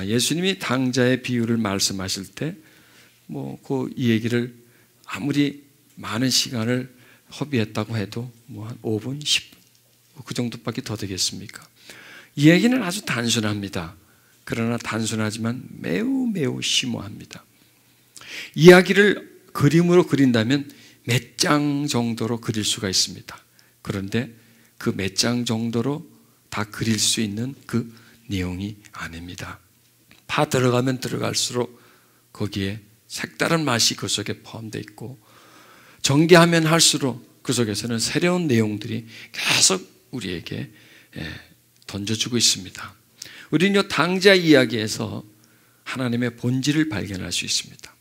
예수님이 당자의 비유를 말씀하실 때 이 얘기를 아무리 많은 시간을 허비했다고 해도 한 5분, 10분 그 정도밖에 더 되겠습니까? 이 얘기는 아주 단순합니다. 그러나 단순하지만 매우 매우 심오합니다. 이야기를 그림으로 그린다면 몇 장 정도로 그릴 수가 있습니다. 그런데 그 몇 장 정도로 다 그릴 수 있는 그 내용이 아닙니다. 파 들어가면 들어갈수록 거기에 색다른 맛이 그 속에 포함되어 있고, 전개하면 할수록 그 속에서는 새로운 내용들이 계속 우리에게 던져주고 있습니다. 우리는 이 당자 이야기에서 하나님의 본질을 발견할 수 있습니다.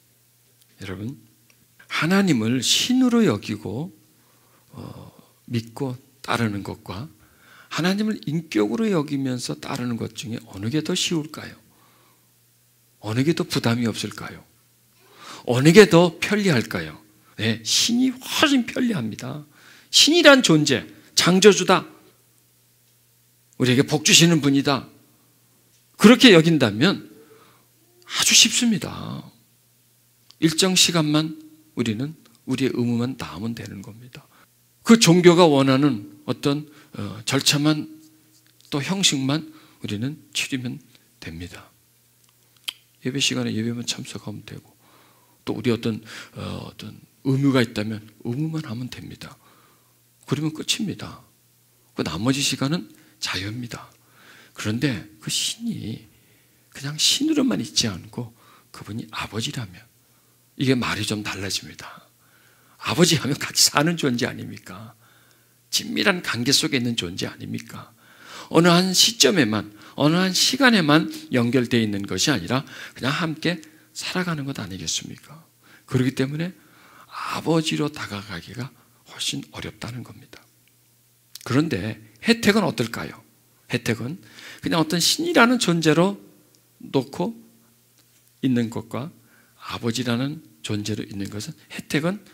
여러분, 하나님을 신으로 여기고 믿고 따르는 것과 하나님을 인격으로 여기면서 따르는 것 중에 어느 게 더 쉬울까요? 어느 게 더 부담이 없을까요? 어느 게 더 편리할까요? 네, 신이 훨씬 편리합니다. 신이란 존재, 창조주다, 우리에게 복 주시는 분이다, 그렇게 여긴다면 아주 쉽습니다. 일정 시간만 우리는 우리의 의무만 다하면 되는 겁니다. 그 종교가 원하는 어떤 절차만, 또 형식만 우리는 치르면 됩니다. 예배 시간에 예배만 참석하면 되고, 또 우리 어떤 의무가 있다면 의무만 하면 됩니다. 그러면 끝입니다. 그 나머지 시간은 자유입니다. 그런데 그 신이 그냥 신으로만 있지 않고 그분이 아버지라면 이게 말이 좀 달라집니다. 아버지하면 같이 사는 존재 아닙니까? 친밀한 관계 속에 있는 존재 아닙니까? 어느 한 시점에만, 어느 한 시간에만 연결되어 있는 것이 아니라 그냥 함께 살아가는 것 아니겠습니까? 그렇기 때문에 아버지로 다가가기가 훨씬 어렵다는 겁니다. 그런데 혜택은 어떨까요? 혜택은 그냥 어떤 신이라는 존재로 놓고 있는 것과 아버지라는 존재로 있는 것은 혜택은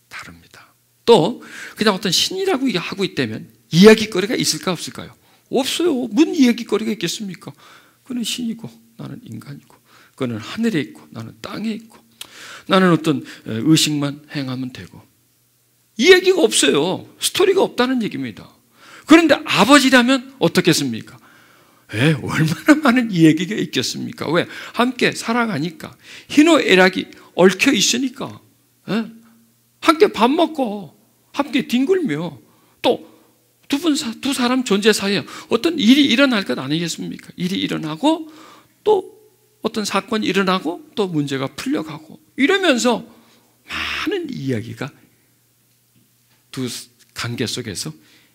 다릅니다. 또 그냥 어떤 신이라고 하고 있다면 이야기거리가 있을까 없을까요? 없어요. 무슨 이야기거리가 있겠습니까? 그는 신이고 나는 인간이고, 그는 하늘에 있고 나는 땅에 있고, 나는 어떤 의식만 행하면 되고, 이야기가 없어요. 스토리가 없다는 얘기입니다. 그런데 아버지라면 어떻겠습니까? 얼마나 많은 이야기가 있겠습니까? 왜? 함께 살아가니까, 희노애락이 얽혀 있으니까, 함께 밥 먹고 함께 뒹굴며, 또 두 사람 존재 사이에 어떤 일이 일어날 것 아니겠습니까? 일이 일어나고 또 어떤 사건이 일어나고 또 문제가 풀려가고, 이러면서 많은 이야기가 두 관계 속에서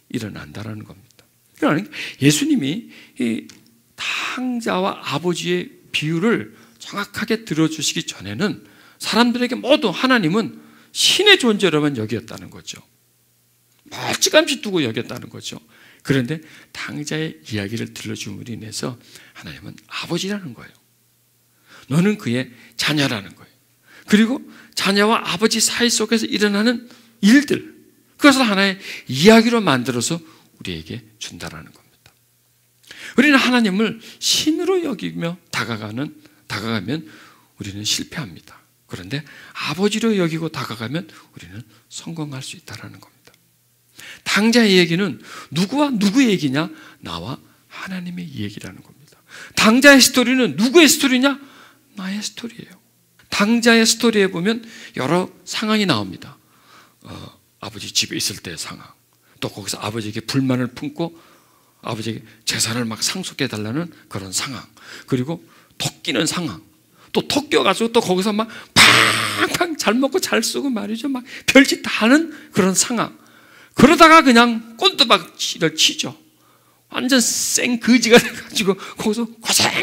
일어난다는 겁니다. 그러니까 예수님이 이 당자와 아버지의 비유를 정확하게 들어주시기 전에는 사람들에게 모두 하나님은 신의 존재로만 여겼다는 거죠. 멀찌감치 두고 여겼다는 거죠. 그런데 당자의 이야기를 들려줌으로 인해서 하나님은 아버지라는 거예요. 너는 그의 자녀라는 거예요. 그리고 자녀와 아버지 사이 속에서 일어나는 일들, 그것을 하나의 이야기로 만들어서 우리에게 준다라는 겁니다. 우리는 하나님을 신으로 여기며 다가가면 우리는 실패합니다. 그런데 아버지로 여기고 다가가면 우리는 성공할 수 있다는 겁니다. 당자의 얘기는 누구와 누구의 얘기냐? 나와 하나님의 얘기라는 겁니다. 당자의 스토리는 누구의 스토리냐? 나의 스토리예요. 당자의 스토리에 보면 여러 상황이 나옵니다. 아버지 집에 있을 때의 상황, 또 거기서 아버지에게 불만을 품고 아버지에게 재산을 막 상속해달라는 그런 상황, 그리고 토끼는 상황, 또 토끼가지고 또 거기서 막 팡팡 잘 먹고 잘 쓰고 말이죠, 막 별짓 다 하는 그런 상황. 그러다가 그냥 꼰대박질을 치죠. 완전 생거지가 돼가지고 거기서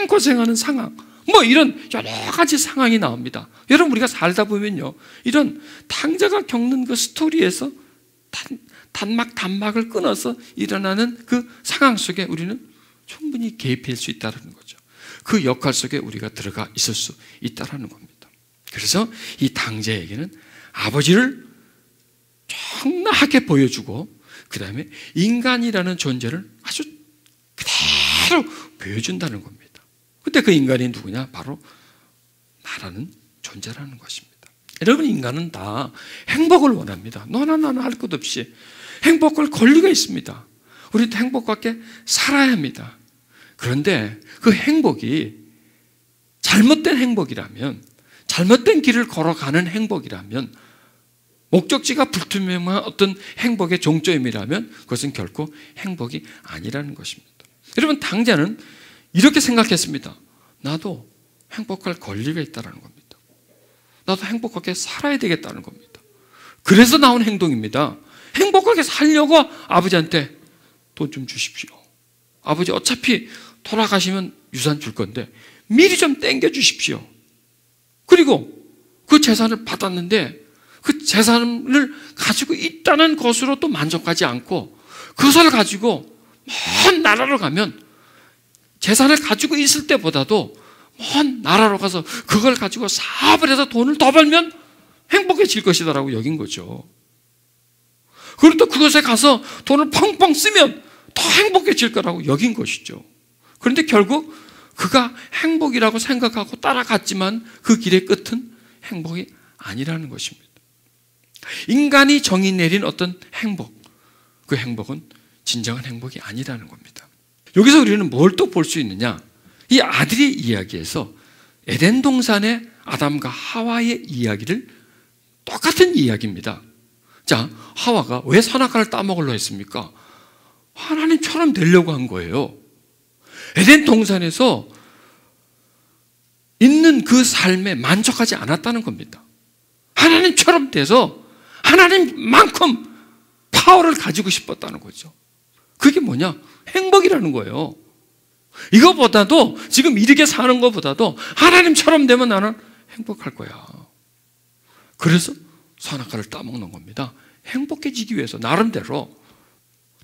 고생하는 상황, 이런 여러 가지 상황이 나옵니다. 여러분, 우리가 살다 보면요, 이런 당자가 겪는 그 스토리에서 단막을 끊어서 일어나는 그 상황 속에 우리는 충분히 개입할 수 있다는 거죠. 그 역할 속에 우리가 들어가 있을 수 있다는 겁니다. 그래서 이 당자에게는 아버지를 청라하게 보여주고, 그 다음에 인간이라는 존재를 아주 그대로 보여준다는 겁니다. 근데 그 인간이 누구냐? 바로 나라는 존재라는 것입니다. 여러분, 인간은 다 행복을 원합니다. 너나 나나 할 것 없이 행복할 권리가 있습니다. 우리도 행복하게 살아야 합니다. 그런데 그 행복이 잘못된 행복이라면, 잘못된 길을 걸어가는 행복이라면, 목적지가 불투명한 어떤 행복의 종점이라면 그것은 결코 행복이 아니라는 것입니다. 여러분, 당자는 이렇게 생각했습니다. 나도 행복할 권리가 있다는 겁니다. 나도 행복하게 살아야 되겠다는 겁니다. 그래서 나온 행동입니다. 행복하게 살려고 아버지한테 돈 좀 주십시오. 아버지 어차피 돌아가시면 유산 줄 건데 미리 좀 땡겨 주십시오. 그리고 그 재산을 받았는데 그 재산을 가지고 있다는 것으로 또 만족하지 않고 그것을 가지고 먼 나라로 가면 재산을 가지고 있을 때보다도 먼 나라로 가서 그걸 가지고 사업을 해서 돈을 더 벌면 행복해질 것이다라고 여긴 거죠. 그리고 또 그것에 가서 돈을 펑펑 쓰면 더 행복해질 거라고 여긴 것이죠. 그런데 결국 그가 행복이라고 생각하고 따라갔지만 그 길의 끝은 행복이 아니라는 것입니다. 인간이 정의 내린 어떤 행복, 그 행복은 진정한 행복이 아니라는 겁니다. 여기서 우리는 뭘 또 볼 수 있느냐? 이 아들의 이야기에서 에덴 동산의 아담과 하와의 이야기를 똑같은 이야기입니다. 자, 하와가 왜 선악과를 따먹으려 했습니까? 하나님처럼 되려고 한 거예요. 에덴 동산에서 있는 그 삶에 만족하지 않았다는 겁니다. 하나님처럼 돼서 하나님만큼 파워를 가지고 싶었다는 거죠. 그게 뭐냐? 행복이라는 거예요. 이거보다도 지금 이렇게 사는 것보다도 하나님처럼 되면 나는 행복할 거야. 그래서 선악과를 따먹는 겁니다. 행복해지기 위해서 나름대로.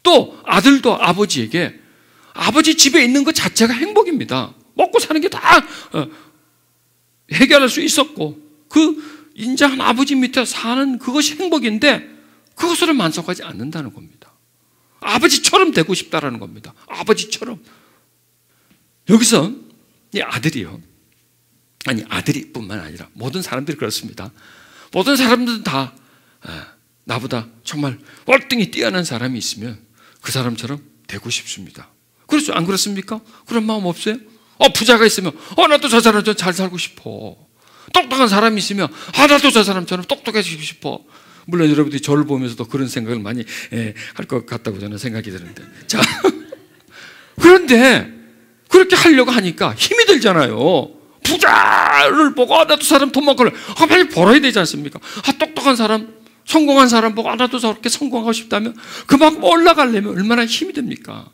또 아들도 아버지에게 아버지 집에 있는 것 자체가 행복입니다. 먹고 사는 게 다 해결할 수 있었고 그 인자한 아버지 밑에 사는 그것이 행복인데 그것으로 만족하지 않는다는 겁니다. 아버지처럼 되고 싶다라는 겁니다. 아버지처럼. 여기서 이 아들이요. 아니, 아들이 뿐만 아니라 모든 사람들이 그렇습니다. 모든 사람들은 다 나보다 정말 월등히 뛰어난 사람이 있으면 그 사람처럼 되고 싶습니다. 그렇죠? 안 그렇습니까? 그런 마음 없어요? 부자가 있으면 나도 저 사람처럼 잘 살고 싶어. 똑똑한 사람이 있으면 나도 저 사람처럼 똑똑해지고 싶어. 물론 여러분들이 저를 보면서도 그런 생각을 많이 할 것 같다고 저는 생각이 드는데. 자, 그런데 그렇게 하려고 하니까 힘이 들잖아요. 부자를 보고 나도 사람 돈 많고 빨리 벌어야 되지 않습니까? 똑똑한 사람, 성공한 사람 보고 나도 저렇게 성공하고 싶다면 그만큼 올라가려면 얼마나 힘이 듭니까?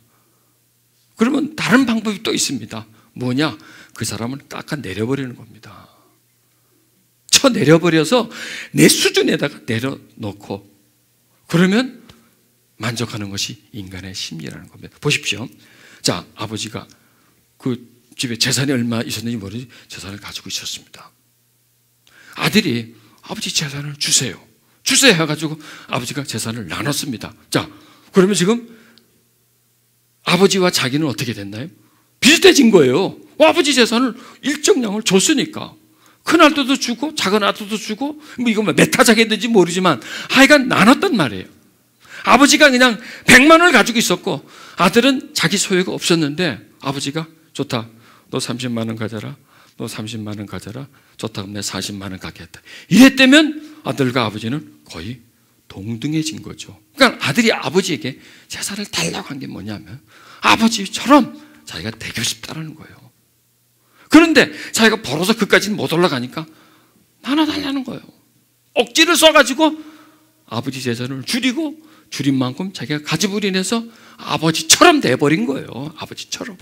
그러면 다른 방법이 또 있습니다. 뭐냐? 그 사람을 깎아 내려버리는 겁니다. 쳐 내려버려서 내 수준에다가 내려놓고 그러면 만족하는 것이 인간의 심리라는 겁니다. 보십시오. 자, 아버지가 그 집에 재산이 얼마 있었는지 모르지 재산을 가지고 있었습니다. 아들이 아버지 재산을 주세요. 주세요 해가지고 아버지가 재산을 나눴습니다. 자, 그러면 지금 아버지와 자기는 어떻게 됐나요? 비슷해진 거예요. 아버지 재산을 일정량을 줬으니까 큰 아들도 주고 작은 아들도 주고 뭐 이거 몇 타작했는지 모르지만 하여간 나눴단 말이에요. 아버지가 그냥 100만 원을 가지고 있었고 아들은 자기 소유가 없었는데 아버지가 좋다. 너 30만 원 가져라. 너 30만 원 가져라. 좋다. 그럼 내 40만 원 갖겠다. 이랬다면 아들과 아버지는 거의 동등해진 거죠. 그러니까 아들이 아버지에게 재산을 달라고 한 게 뭐냐면 아버지처럼 자기가 되고 싶다는 거예요. 그런데 자기가 벌어서 그까지는 못 올라가니까 나눠달라는 거예요. 억지를 써가지고 아버지 재산을 줄이고 줄인 만큼 자기가 가지부린해서 아버지처럼 돼버린 거예요. 아버지처럼.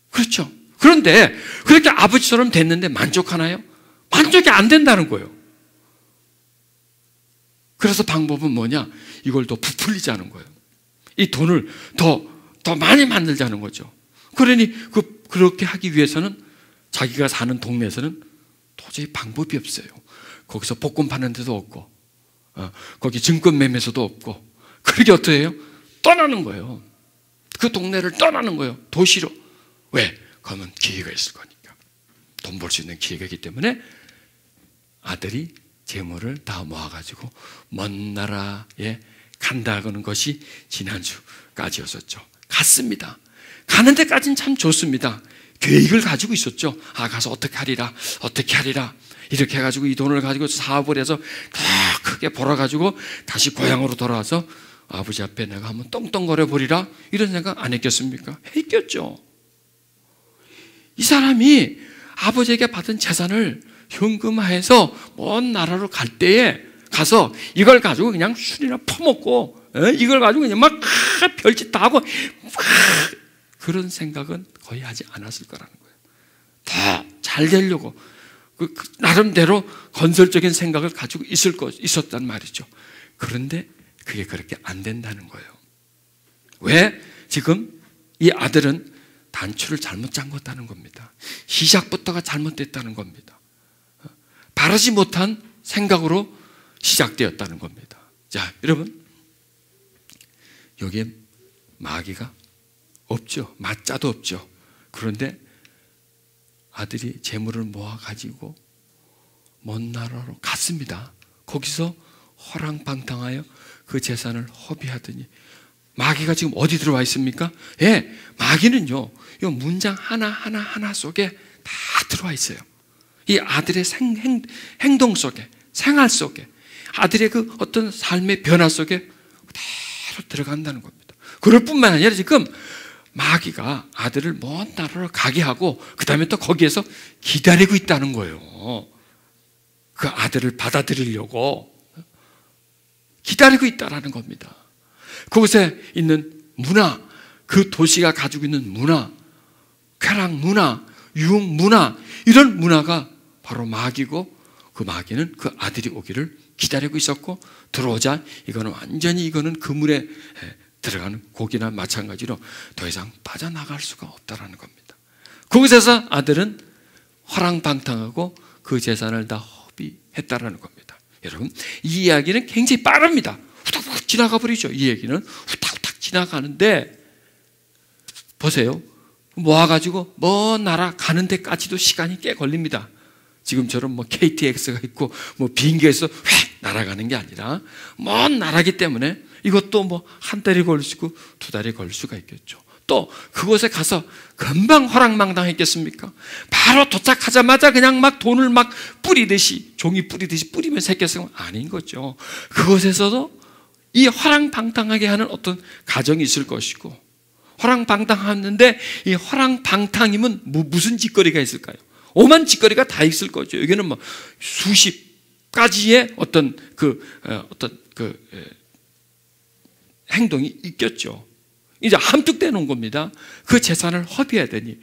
그렇죠. 그런데 그렇게 아버지처럼 됐는데 만족하나요? 만족이 안 된다는 거예요. 그래서 방법은 뭐냐? 이걸 더 부풀리자는 거예요. 이 돈을 더 많이 만들자는 거죠. 그러니 그렇게 하기 위해서는 자기가 사는 동네에서는 도저히 방법이 없어요. 거기서 복권 파는 데도 없고 거기 증권 매매소도 없고 그렇게 어떻게 해요? 떠나는 거예요. 그 동네를 떠나는 거예요. 도시로. 왜? 그러면 기회가 있을 거니까. 돈 벌 수 있는 기회가 있기 때문에 아들이 재물을 다 모아가지고 먼 나라에 간다는 것이 지난주까지였었죠. 갔습니다. 가는 데까지는 참 좋습니다. 계획을 가지고 있었죠. 가서 어떻게 하리라, 어떻게 하리라. 이렇게 해가지고 이 돈을 가지고 사업을 해서 더 크게 벌어가지고 다시 고향으로 돌아와서 아버지 앞에 내가 한번 떵떵거려 보리라, 이런 생각 안 했겠습니까? 했겠죠. 이 사람이 아버지에게 받은 재산을 현금화해서 먼 나라로 갈 때에 가서 이걸 가지고 그냥 술이나 퍼먹고 이걸 가지고 그냥 막 별짓 다 하고 그런 생각은 거의 하지 않았을 거라는 거예요. 다 잘 되려고 나름대로 건설적인 생각을 가지고 있었단 말이죠. 그런데 그게 그렇게 안 된다는 거예요. 왜? 지금 이 아들은 단추를 잘못 잠궜다는 겁니다. 시작부터가 잘못됐다는 겁니다. 바르지 못한 생각으로 시작되었다는 겁니다. 자, 여러분, 여기에 마귀가 없죠. 맞자도 없죠. 그런데 아들이 재물을 모아가지고 먼 나라로 갔습니다. 거기서 허랑방탕하여 그 재산을 허비하더니 마귀가 지금 어디 들어와 있습니까? 예, 마귀는요, 이 문장 하나 속에 다 들어와 있어요. 이 아들의 행동 속에, 생활 속에, 아들의 그 어떤 삶의 변화 속에 그대로 들어간다는 겁니다. 그럴 뿐만 아니라 지금 마귀가 아들을 먼 나라로 가게 하고 그 다음에 또 거기에서 기다리고 있다는 거예요. 그 아들을 받아들이려고 기다리고 있다는 겁니다. 그곳에 있는 문화, 그 도시가 가지고 있는 문화, 쾌락 문화, 유흥 문화, 이런 문화가 바로 마귀고, 그 마귀는 그 아들이 오기를 기다리고 있었고, 들어오자 이거는 완전히 이거는 그물에 들어가는 고기나 마찬가지로 더 이상 빠져나갈 수가 없다라는 겁니다. 그곳에서 아들은 허랑방탕하고 그 재산을 다 허비했다라는 겁니다. 여러분, 이 이야기는 굉장히 빠릅니다. 후닥후닥 지나가 버리죠. 이 얘기는 후닥후닥 지나가는데 보세요. 모아가지고 먼 나라 가는 데까지도 시간이 꽤 걸립니다. 지금처럼 뭐 KTX가 있고 뭐 비행기에서 휙 날아가는 게 아니라 먼 나라기 때문에 이것도 뭐 한 달이 걸릴 수 있고 두 달이 걸릴 수가 있겠죠. 또 그곳에 가서 금방 허랑방탕했겠습니까? 바로 도착하자마자 그냥 막 돈을 막 뿌리듯이, 종이 뿌리듯이 뿌리면 새겼으면 아닌 거죠. 그곳에서도 이 허랑방탕하게 하는 어떤 가정이 있을 것이고, 허랑방탕하는데 이 허랑방탕이면 무슨 짓거리가 있을까요? 오만 짓거리가 다 있을 거죠. 여기는 뭐 수십 가지의 어떤 행동이 있겠죠. 이제 함축되어 놓은 겁니다. 그 재산을 허비하더니,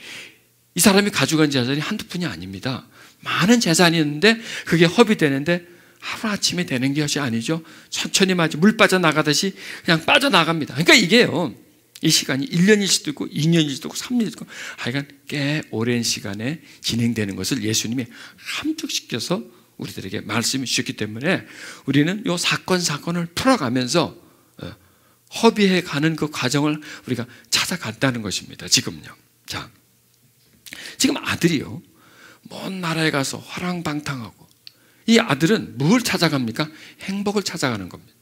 이 사람이 가져간 재산이 한두 푼이 아닙니다. 많은 재산이 있는데 그게 허비되는데 하루아침에 되는 것이 아니죠. 천천히 마치 물 빠져나가듯이 그냥 빠져나갑니다. 그러니까 이게요, 이 시간이 1년일 수도 있고 2년일 수도 있고 3년일 수도 있고 하여간 꽤 오랜 시간에 진행되는 것을 예수님이 함축시켜서 우리들에게 말씀해 주셨기 때문에 우리는 이 사건을 풀어가면서 허비해 가는 그 과정을 우리가 찾아간다는 것입니다. 지금요. 자, 지금 아들이요, 먼 나라에 가서 허랑방탕하고, 이 아들은 뭘 찾아갑니까? 행복을 찾아가는 겁니다.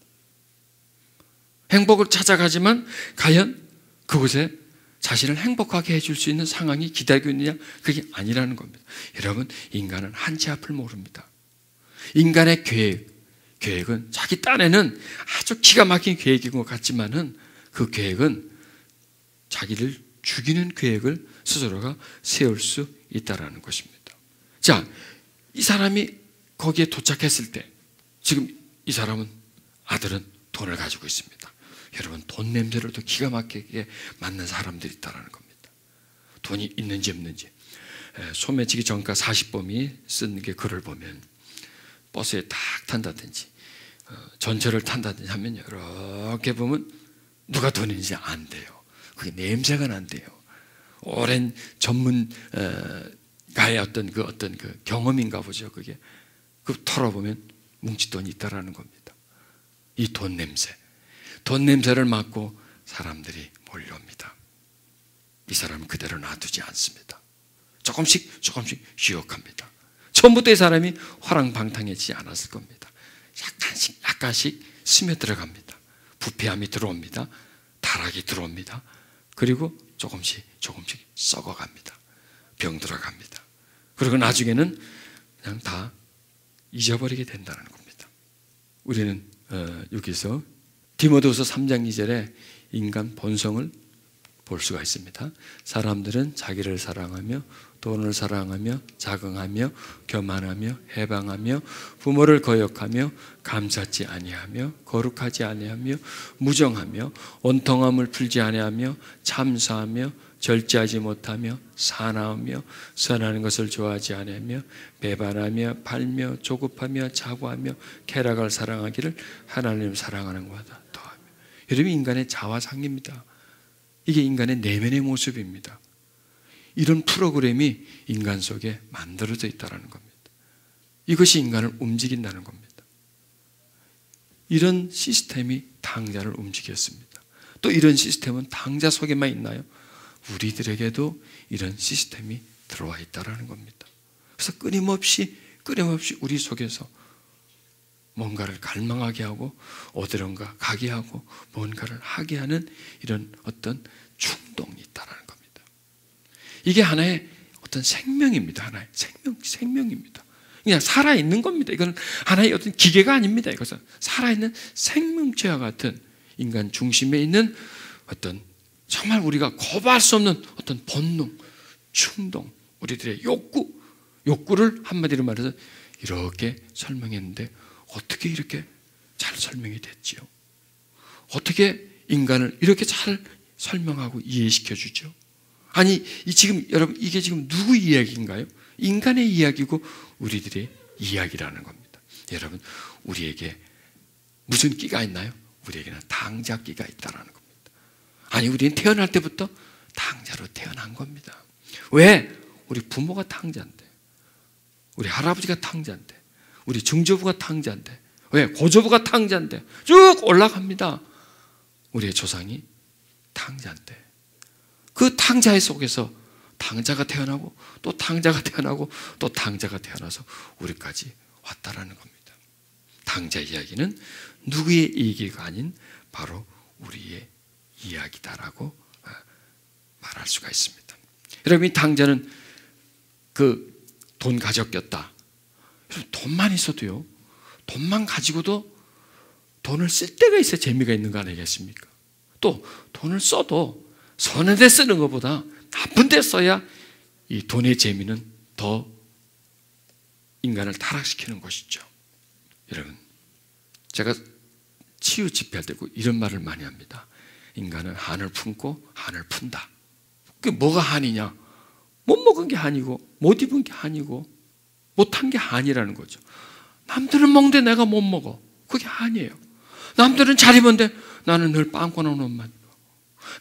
행복을 찾아가지만 과연 그곳에 자신을 행복하게 해줄 수 있는 상황이 기다리고 있느냐? 그게 아니라는 겁니다. 여러분, 인간은 한치 앞을 모릅니다. 인간의 계획은 자기 딴에는 아주 기가 막힌 계획인 것 같지만은 그 계획은 자기를 죽이는 계획을 스스로가 세울 수 있다라는 것입니다. 자, 이 사람이 거기에 도착했을 때 지금 이 사람은, 아들은 돈을 가지고 있습니다. 여러분, 돈 냄새를 또 기가 막히게 맡는 사람들이 있다는 겁니다. 돈이 있는지 없는지. 소매치기 정가 40범이 쓴 게 글을 보면 버스에 딱 탄다든지 전철을 탄다든지 하면 이렇게 보면 누가 돈인지 안 돼요. 그게 냄새가 난대요. 오랜 전문가의 어떤 그 경험인가 보죠. 그게 그 털어보면 뭉칫돈이 있다라는 겁니다. 이 돈 냄새를 맡고 사람들이 몰려옵니다. 이 사람은 그대로 놔두지 않습니다. 조금씩 유혹합니다. 처음부터 이 사람이 화랑방탕해지지 않았을 겁니다. 약간씩 스며들어갑니다. 부패함이 들어옵니다. 타락이 들어옵니다. 그리고 조금씩 썩어갑니다. 병들어갑니다. 그리고 나중에는 그냥 다 잊어버리게 된다는 겁니다. 우리는 여기서 디모데후서 3장 2절에 인간 본성을 볼 수가 있습니다. 사람들은 자기를 사랑하며 돈을 사랑하며 자긍하며 교만하며 해방하며 부모를 거역하며 감사치 아니하며 거룩하지 아니하며 무정하며 원통함을 풀지 아니하며 참사하며 절제하지 못하며 사나우며 선하는 것을 좋아하지 아니하며 배반하며 팔며 조급하며 자고하며 쾌락을 사랑하기를 하나님을 사랑하는 것보다 더하며. 여러분, 인간의 자화상입니다. 이게 인간의 내면의 모습입니다. 이런 프로그램이 인간 속에 만들어져 있다는 겁니다. 이것이 인간을 움직인다는 겁니다. 이런 시스템이 당자를 움직였습니다. 또 이런 시스템은 당자 속에만 있나요? 우리들에게도 이런 시스템이 들어와 있다는 겁니다. 그래서 끊임없이 우리 속에서 뭔가를 갈망하게 하고 어디론가 가게 하고 뭔가를 하게 하는 이런 어떤 충동이 있다는 겁니다. 이게 하나의 어떤 생명입니다. 하나의 생명입니다. 그냥 살아있는 겁니다. 이건 하나의 어떤 기계가 아닙니다. 이것은 살아있는 생명체와 같은 인간 중심에 있는 어떤 정말 우리가 거부할 수 없는 어떤 본능, 충동, 우리들의 욕구를 한마디로 말해서 이렇게 설명했는데 어떻게 이렇게 잘 설명이 됐지요? 어떻게 인간을 이렇게 잘 설명하고 이해시켜 주죠? 아니, 지금 여러분, 이게 지금 누구 이야기인가요? 인간의 이야기고 우리들의 이야기라는 겁니다. 여러분, 우리에게 무슨 끼가 있나요? 우리에게는 당자 끼가 있다는 겁니다. 아니, 우리는 태어날 때부터 당자로 태어난 겁니다. 왜? 우리 부모가 당자인데, 우리 할아버지가 당자인데, 우리 증조부가 당자인데, 왜? 고조부가 당자인데 쭉 올라갑니다. 우리의 조상이 당자인데 그 당자 속에서 당자가 태어나고 또 당자가 태어나고 또 당자가 태어나서 우리까지 왔다라는 겁니다. 당자 이야기는 누구의 얘기가 아닌 바로 우리의 이야기다라고 말할 수가 있습니다. 여러분, 이 당자는 그 돈 가졌겠다. 돈만 있어도요, 돈만 가지고도 돈을 쓸 때가 있어야 재미가 있는 거 아니겠습니까? 또 돈을 써도 선한 데 쓰는 것보다 나쁜 데 써야 이 돈의 재미는 더 인간을 타락시키는 것이죠. 여러분, 제가 치유 집회할 때 이런 말을 많이 합니다. 인간은 한을 품고 한을 푼다. 그게 뭐가 한이냐? 못 먹은 게 한이고 못 입은 게 한이고 못한 게 한이라는 거죠. 남들은 먹는데 내가 못 먹어. 그게 한이에요. 남들은 잘 입었는데 나는 늘 빵꾸 나는 옷만 입어.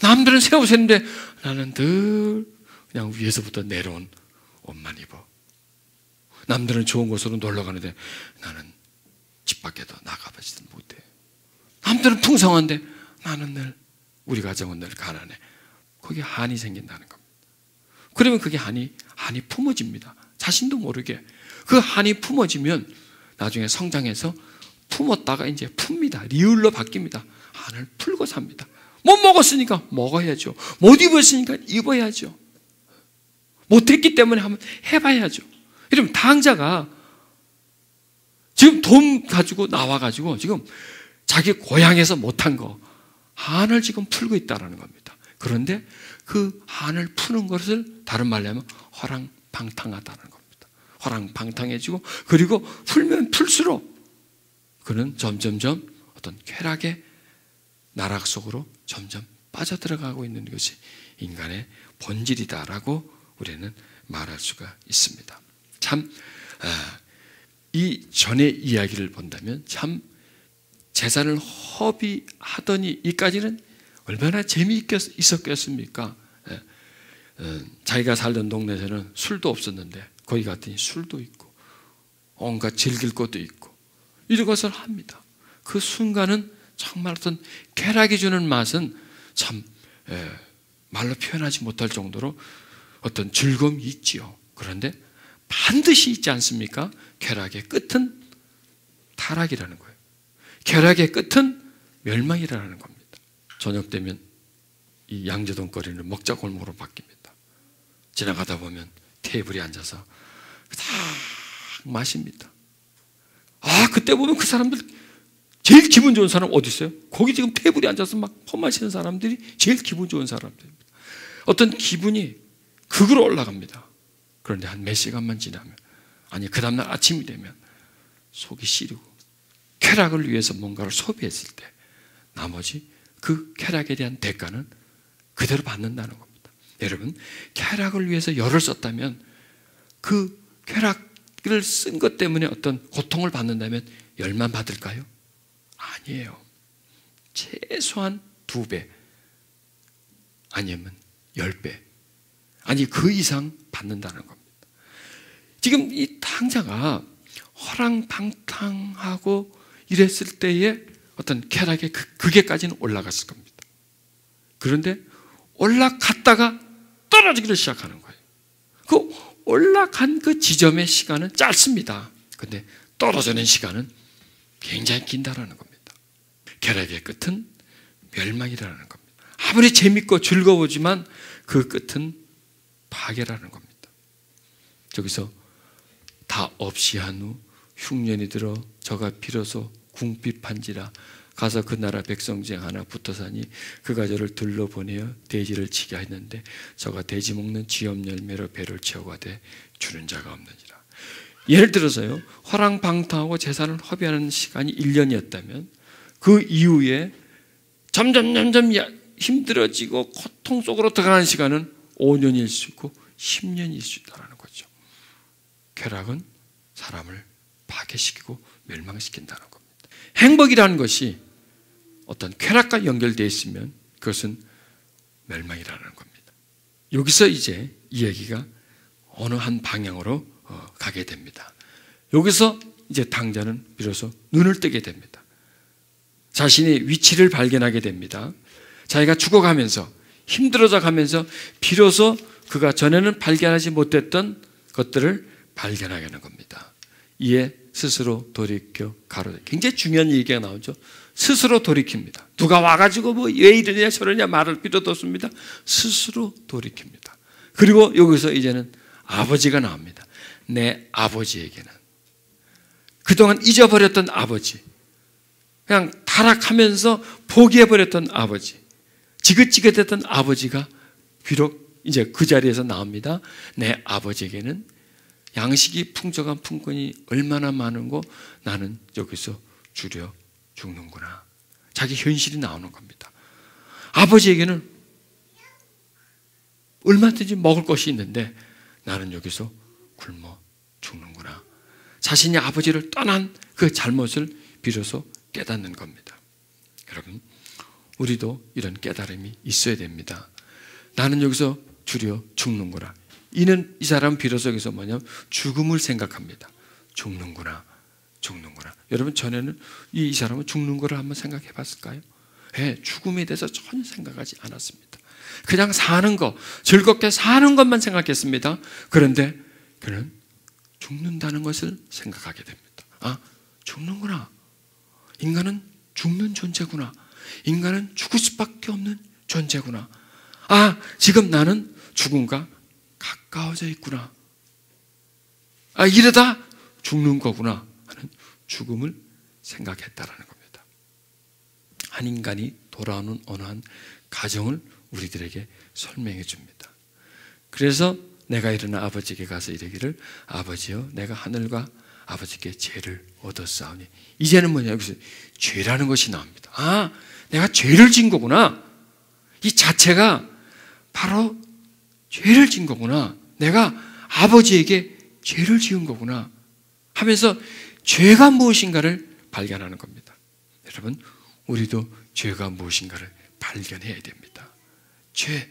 남들은 새 옷 입는데 나는 늘 그냥 위에서부터 내려온 옷만 입어. 남들은 좋은 곳으로 놀러 가는데 나는 집 밖에도 나가보지도 못해. 남들은 풍성한데 나는 늘, 우리 가정은 늘 가난해. 거기에 한이 생긴다는 겁니다. 그러면 그게 한이 품어집니다. 자신도 모르게. 그 한이 품어지면 나중에 성장해서 품었다가 이제 풉니다. 리을로 바뀝니다. 한을 풀고 삽니다. 못 먹었으니까 먹어야죠. 못 입었으니까 입어야죠. 못했기 때문에 한번 해봐야죠. 이러면 당자가 지금 돈 가지고 나와가지고 지금 자기 고향에서 못한 거 한을 지금 풀고 있다는 겁니다. 그런데 그 한을 푸는 것을 다른 말로 하면 화랑방탕하다는 겁니다. 화랑방탕해지고 그리고 풀면 풀수록 그는 점점점 어떤 쾌락의 나락 속으로 점점 빠져들어가고 있는 것이 인간의 본질이다라고 우리는 말할 수가 있습니다. 참, 이 전의 이야기를 본다면 참 재산을 허비하더니 이까지는 얼마나 재미있었겠습니까? 자기가 살던 동네에서는 술도 없었는데 거기 갔더니 술도 있고 온갖 즐길 것도 있고 이런 것을 합니다. 그 순간은 정말 어떤 쾌락이 주는 맛은 참 말로 표현하지 못할 정도로 어떤 즐거움이 있지요. 그런데 반드시 있지 않습니까? 쾌락의 끝은 타락이라는 거예요. 쾌락의 끝은 멸망이라는 겁니다. 저녁 되면 이 양재동 거리는 먹자골목으로 바뀝니다. 지나가다 보면 테이블에 앉아서 딱 마십니다. 그때 보면 그 사람들 제일 기분 좋은 사람 어디 있어요? 거기 지금 테이블에 앉아서 막 퍼마시는 사람들이 제일 기분 좋은 사람들입니다. 어떤 기분이 극으로 올라갑니다. 그런데 한 몇 시간만 지나면, 아니 그 다음날 아침이 되면 속이 시리고 쾌락을 위해서 뭔가를 소비했을 때 나머지 그 쾌락에 대한 대가는 그대로 받는다는 겁니다. 여러분, 쾌락을 위해서 열을 썼다면 그 쾌락을 쓴 것 때문에 어떤 고통을 받는다면 열만 받을까요? 아니에요. 최소한 2배, 아니면 10배, 아니 그 이상 받는다는 겁니다. 지금 이 탕자가 허랑방탕하고 이랬을 때에 어떤 쾌락의 극에까지는 올라갔을 겁니다. 그런데 올라갔다가 떨어지기를 시작하는 거예요. 그 올라간 그 지점의 시간은 짧습니다. 그런데 떨어지는 시간은 굉장히 긴다라는 겁니다. 쾌락의 끝은 멸망이라는 겁니다. 아무리 재밌고 즐거우지만 그 끝은 파괴라는 겁니다. 저기서 다 없이 한 후 흉년이 들어 저가 비로소 궁핍한지라 가서 그 나라 백성 중 하나 붙어사니 그가 저를 둘러보내어 돼지를 치게 했는데 저가 돼지 먹는 쥐염 열매로 배를 채워가되 주는 자가 없느니라. 예를 들어서요, 허랑방탕하고 재산을 허비하는 시간이 1년이었다면 그 이후에 점점 힘들어지고 고통 속으로 들어가는 시간은 5년일 수 있고 10년일 수 있다는 거죠. 쾌락은 사람을 파괴시키고 멸망시킨다는 겁니다. 행복이라는 것이 어떤 쾌락과 연결되어 있으면 그것은 멸망이라는 겁니다. 여기서 이제 이야기가 어느 한 방향으로 가게 됩니다. 여기서 이제 탕자는 비로소 눈을 뜨게 됩니다. 자신의 위치를 발견하게 됩니다. 자기가 죽어가면서 힘들어져 가면서 비로소 그가 전에는 발견하지 못했던 것들을 발견하게 하는 겁니다. 이에 스스로 돌이켜 가로되, 굉장히 중요한 얘기가 나오죠. 스스로 돌이킵니다. 누가 와가지고 뭐 왜 이러냐 저러냐 말할 필요도 없습니다. 스스로 돌이킵니다. 그리고 여기서 이제는 아버지가 나옵니다. 내 아버지에게는, 그동안 잊어버렸던 아버지, 그냥 타락하면서 포기해버렸던 아버지, 지긋지긋했던 아버지가 비록 이제 그 자리에서 나옵니다. 내 아버지에게는 양식이 풍족한 품꾼이 얼마나 많은고 나는 여기서 주려 죽는구나. 자기 현실이 나오는 겁니다. 아버지에게는 얼마든지 먹을 것이 있는데 나는 여기서 굶어 죽는구나. 자신이 아버지를 떠난 그 잘못을 비로소 깨닫는 겁니다. 여러분, 우리도 이런 깨달음이 있어야 됩니다. 나는 여기서 주려 죽는구나. 이 사람은 비로소 여기서 뭐냐면 죽음을 생각합니다. 죽는구나. 여러분, 전에는 이 사람은 죽는 거를 한번 생각해 봤을까요? 네, 죽음에 대해서 전혀 생각하지 않았습니다. 그냥 사는 거, 즐겁게 사는 것만 생각했습니다. 그런데 그는 죽는다는 것을 생각하게 됩니다. 죽는구나. 인간은 죽는 존재구나. 인간은 죽을 수밖에 없는 존재구나. 지금 나는 죽음과 가까워져 있구나. 이러다 죽는 거구나 하는 죽음을 생각했다라는 겁니다. 한 인간이 돌아오는 어느 한 가정을 우리들에게 설명해 줍니다. 그래서 내가 일어나 아버지에게 가서 이르기를 아버지여 내가 하늘과 아버지께 죄를 얻었사오니, 이제는 뭐냐, 여기서 죄라는 것이 나옵니다. 내가 죄를 진 거구나. 이 자체가 바로 죄를 진 거구나. 내가 아버지에게 죄를 지은 거구나 하면서 죄가 무엇인가를 발견하는 겁니다. 여러분, 우리도 죄가 무엇인가를 발견해야 됩니다. 죄.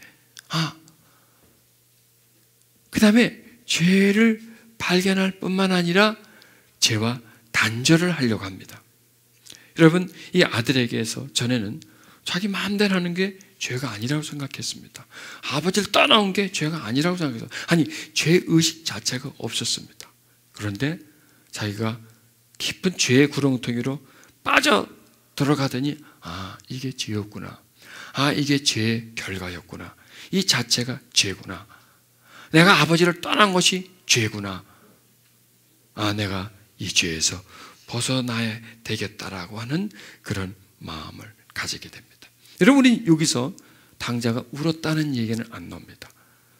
그 다음에 죄를 발견할 뿐만 아니라 죄와 단절을 하려고 합니다. 여러분, 이 아들에게서 전에는 자기 마음대로 하는 게 죄가 아니라고 생각했습니다. 아버지를 떠나온 게 죄가 아니라고 생각해서, 아니, 죄의식 자체가 없었습니다. 그런데 자기가 깊은 죄의 구렁텅이로 빠져 들어가더니, 아, 이게 죄였구나. 아, 이게 죄의 결과였구나. 이 자체가 죄구나. 내가 아버지를 떠난 것이 죄구나. 아, 내가 이 죄에서 벗어나야 되겠다라고 하는 그런 마음을 가지게 됩니다. 여러분이 여기서 당자가 울었다는 얘기는 안 나옵니다.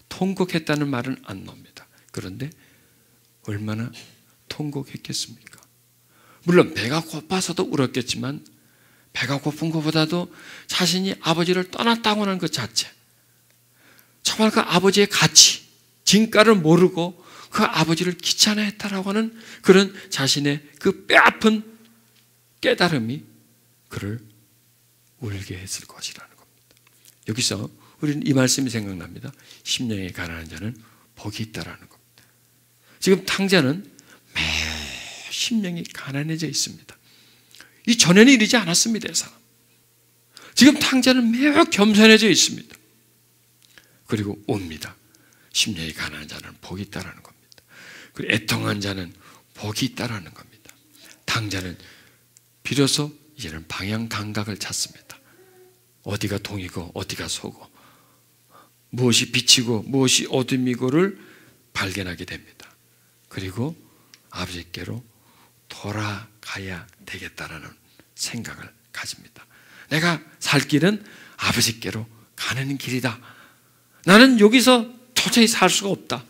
통곡했다는 말은 안 나옵니다. 그런데 얼마나 통곡했겠습니까? 물론 배가 고파서도 울었겠지만 배가 고픈 것보다도 자신이 아버지를 떠났다고 하는 것 자체, 정말 그 아버지의 가치, 진가를 모르고 그 아버지를 귀찮아했다라고 하는 그런 자신의 그 뼈아픈 깨달음이 그를 울게 했을 것이라는 겁니다. 여기서 우리는 이 말씀이 생각납니다. 심령이 가난한 자는 복이 있다라는 겁니다. 지금 탕자는 매우 심령이 가난해져 있습니다. 이 전에는 이르지 않았습니다. 이 사람. 지금 탕자는 매우 겸손해져 있습니다. 그리고 옵니다. 심령이 가난한 자는 복이 있다라는 겁니다. 그리고 애통한 자는 복이 있다라는 겁니다. 탕자는 비로소 이제는 방향 감각을 찾습니다. 어디가 동이고 어디가 소고, 무엇이 빛이고 무엇이 어둠이고를 발견하게 됩니다. 그리고 아버지께로 돌아가야 되겠다라는 생각을 가집니다. 내가 살 길은 아버지께로 가는 길이다. 나는 여기서 도저히 살 수가 없다.